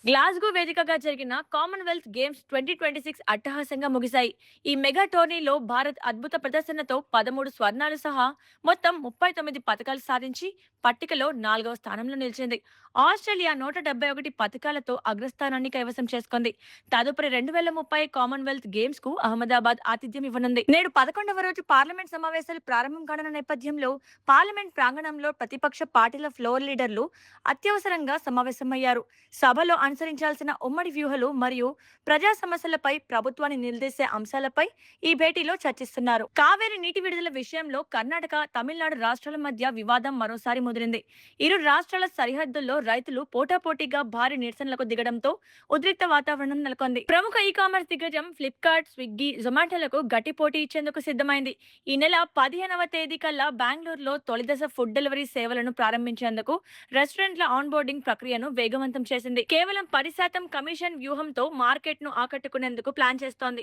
Glasgow వేదికగా జరిగిన Commonwealth games 2026 అట్టహాసంగా ముగిశాయి. ఈ మెగా టోర్నీలో భారత్ అద్భుత ప్రదర్శనతో 13 స్వర్ణాలు సహా మొత్తం 39 పతకాలు సాధించి పట్టికలో 4వ స్థానంలో నిలిచింది. ఆస్ట్రేలియా 171 పతకాలతో అగ్రస్థానాన్ని కైవసం చేసుకుంది. తదుపరి 2030 కామన్వెల్త్ గేమ్స్ కు అహ్మదాబాద్ ఆతిథ్యం ఇవ్వనుంది. నేడు 11వ రోజు పార్లమెంట్ సమావేశాలు ప్రారంభం కానున్న నేపథ్యంలో పార్లమెంట్ ప్రాంగణంలో ప్రతిపక్ష పార్టీల ఫ్లోర్ లీడర్లు అత్యవసరంగా సమావేశమయ్యారు. సభలో అనుసరించాల్సిన ఉమ్మడి వ్యూహాలు మరియు ప్రజా సమస్యలపై ప్రభుత్వాన్ని నిలదీసే అంశాలపై ఈ భేటీలో చర్చిస్తున్నారు. కావేరీ నీటి విడుదల విషయంలో కర్ణాటక, తమిళనాడు రాష్ట్రాల మధ్య వివాదం మరోసారి ముదిరింది. ఇరు రాష్ట్రాల సరిహద్దుల్లో రైతులు పోటాపోటీగా భారీ నిరసనలకు దిగడంతో ఉద్రిక్త వాతావరణం నెలకొంది. ప్రముఖ ఈ కామర్స్ దిగ్గజం ఫ్లిప్కార్ట్, స్విగ్గీ, జొమాటోలకు గట్టి పోటీ ఇచ్చేందుకు సిద్ధమైంది. ఈ నెల 15వ తేదీ కల్లా బెంగళూరులో తొలిదశ ఫుడ్ డెలివరీ సేవలను ప్రారంభించేందుకు రెస్టారెంట్ల ఆన్బోర్డింగ్ ప్రక్రియను వేగవంతం చేసింది. కేవలం 10% కమిషన్ వ్యూహంతో మార్కెట్ను ఆకట్టుకునేందుకు ప్లాన్ చేస్తోంది.